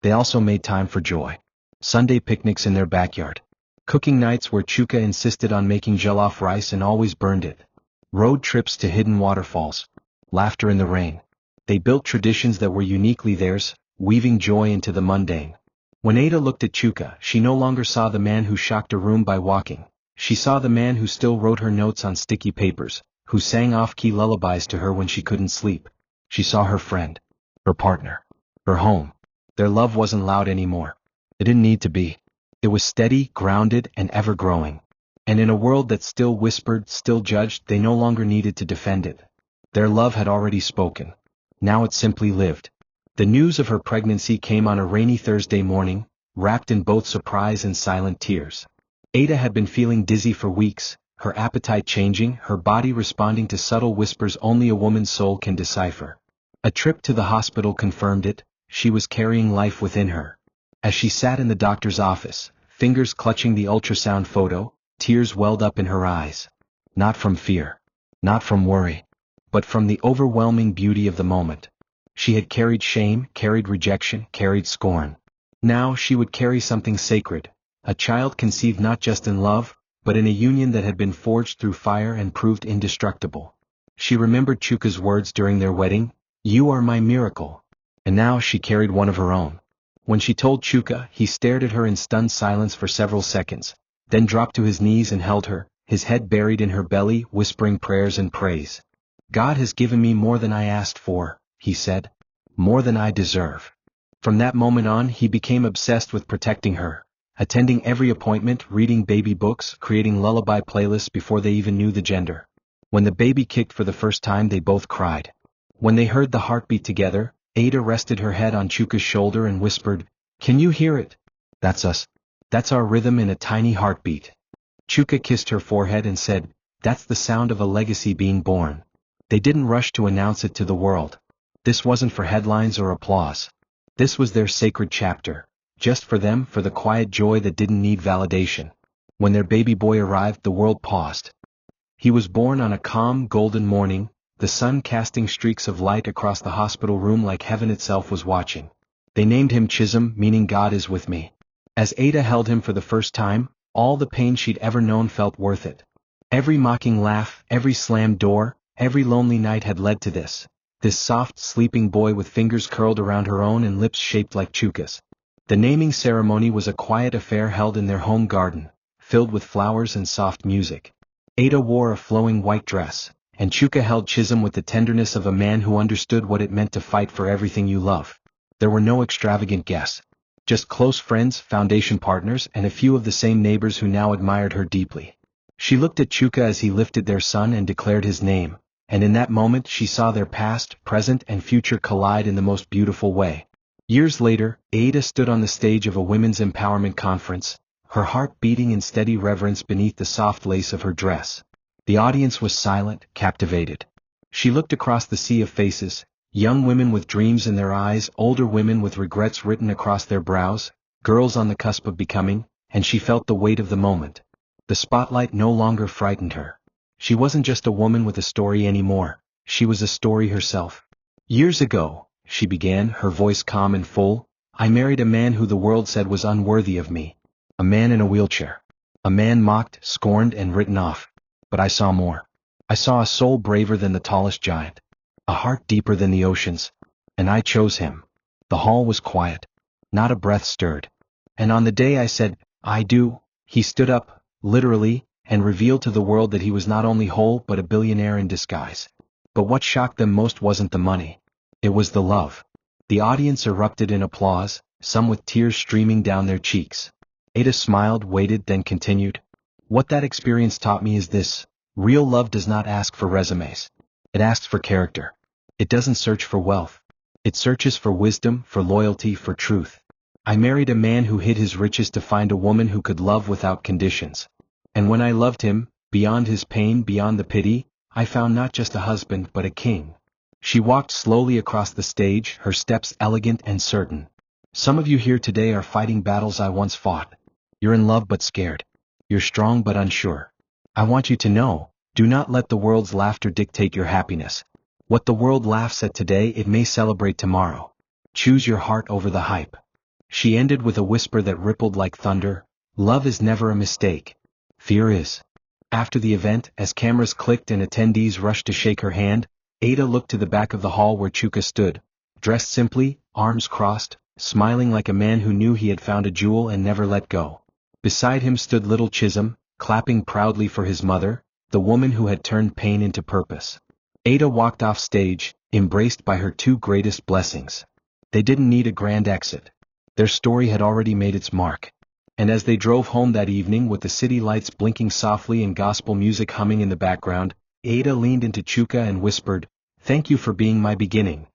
They also made time for joy. Sunday picnics in their backyard. Cooking nights where Chuka insisted on making jollof rice and always burned it. Road trips to hidden waterfalls. Laughter in the rain. They built traditions that were uniquely theirs, weaving joy into the mundane. When Ada looked at Chuka, she no longer saw the man who shocked a room by walking. She saw the man who still wrote her notes on sticky papers, who sang off-key lullabies to her when she couldn't sleep. She saw her friend, her partner, her home. Their love wasn't loud anymore. It didn't need to be. It was steady, grounded, and ever-growing. And in a world that still whispered, still judged, they no longer needed to defend it. Their love had already spoken. Now it simply lived. The news of her pregnancy came on a rainy Thursday morning, wrapped in both surprise and silent tears. Ada had been feeling dizzy for weeks, her appetite changing, her body responding to subtle whispers only a woman's soul can decipher. A trip to the hospital confirmed it, she was carrying life within her. As she sat in the doctor's office, fingers clutching the ultrasound photo, tears welled up in her eyes. Not from fear. Not from worry. But from the overwhelming beauty of the moment. She had carried shame, carried rejection, carried scorn. Now she would carry something sacred, a child conceived not just in love, but in a union that had been forged through fire and proved indestructible. She remembered Chuka's words during their wedding, "You are my miracle." And now she carried one of her own. When she told Chuka, he stared at her in stunned silence for several seconds, then dropped to his knees and held her, his head buried in her belly, whispering prayers and praise. "God has given me more than I asked for," he said. "More than I deserve." From that moment on, he became obsessed with protecting her, attending every appointment, reading baby books, creating lullaby playlists before they even knew the gender. When the baby kicked for the first time, they both cried. When they heard the heartbeat together, Ada rested her head on Chuka's shoulder and whispered, "Can you hear it? That's us. That's our rhythm in a tiny heartbeat." Chuka kissed her forehead and said, "That's the sound of a legacy being born." They didn't rush to announce it to the world. This wasn't for headlines or applause. This was their sacred chapter, just for them, for the quiet joy that didn't need validation. When their baby boy arrived, the world paused. He was born on a calm, golden morning, the sun casting streaks of light across the hospital room like heaven itself was watching. They named him Chisholm, meaning God is with me. As Ada held him for the first time, all the pain she'd ever known felt worth it. Every mocking laugh, every slammed door, every lonely night had led to this soft, sleeping boy with fingers curled around her own and lips shaped like Chuka's. The naming ceremony was a quiet affair held in their home garden, filled with flowers and soft music. Ada wore a flowing white dress, and Chuka held Chisholm with the tenderness of a man who understood what it meant to fight for everything you love. There were no extravagant guests. Just close friends, foundation partners, and a few of the same neighbors who now admired her deeply. She looked at Chuka as he lifted their son and declared his name, and in that moment she saw their past, present, and future collide in the most beautiful way. Years later, Ada stood on the stage of a women's empowerment conference, her heart beating in steady reverence beneath the soft lace of her dress. The audience was silent, captivated. She looked across the sea of faces, young women with dreams in their eyes, older women with regrets written across their brows, girls on the cusp of becoming, and she felt the weight of the moment. The spotlight no longer frightened her. She wasn't just a woman with a story anymore, she was a story herself. Years ago, she began, her voice calm and full, I married a man who the world said was unworthy of me. A man in a wheelchair. A man mocked, scorned, and written off. But I saw more. I saw a soul braver than the tallest giant. A heart deeper than the oceans. And I chose him. The hall was quiet. Not a breath stirred. And on the day I said, I do, he stood up, literally, and revealed to the world that he was not only whole but a billionaire in disguise. But what shocked them most wasn't the money. It was the love. The audience erupted in applause, some with tears streaming down their cheeks. Ada smiled, waited, then continued. What that experience taught me is this: real love does not ask for resumes. It asks for character. It doesn't search for wealth. It searches for wisdom, for loyalty, for truth. I married a man who hid his riches to find a woman who could love without conditions. And when I loved him, beyond his pain, beyond the pity, I found not just a husband but a king. She walked slowly across the stage, her steps elegant and certain. Some of you here today are fighting battles I once fought. You're in love but scared. You're strong but unsure. I want you to know, do not let the world's laughter dictate your happiness. What the world laughs at today, it may celebrate tomorrow. Choose your heart over the hype. She ended with a whisper that rippled like thunder. Love is never a mistake. Fear is. After the event, as cameras clicked and attendees rushed to shake her hand, Ada looked to the back of the hall where Chuka stood, dressed simply, arms crossed, smiling like a man who knew he had found a jewel and never let go. Beside him stood little Chisholm, clapping proudly for his mother, the woman who had turned pain into purpose. Ada walked off stage, embraced by her two greatest blessings. They didn't need a grand exit. Their story had already made its mark. And as they drove home that evening with the city lights blinking softly and gospel music humming in the background, Ada leaned into Chuka and whispered, "Thank you for being my beginning."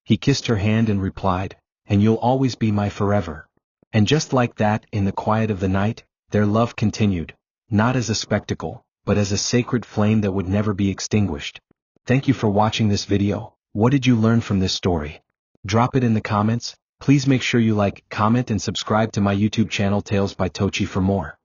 He kissed her hand and replied, "And you'll always be my forever." And just like that, in the quiet of the night, their love continued, not as a spectacle, but as a sacred flame that would never be extinguished. Thank you for watching this video. What did you learn from this story? Drop it in the comments. Please make sure you like, comment, and subscribe to my YouTube channel Tales by Tochi for more.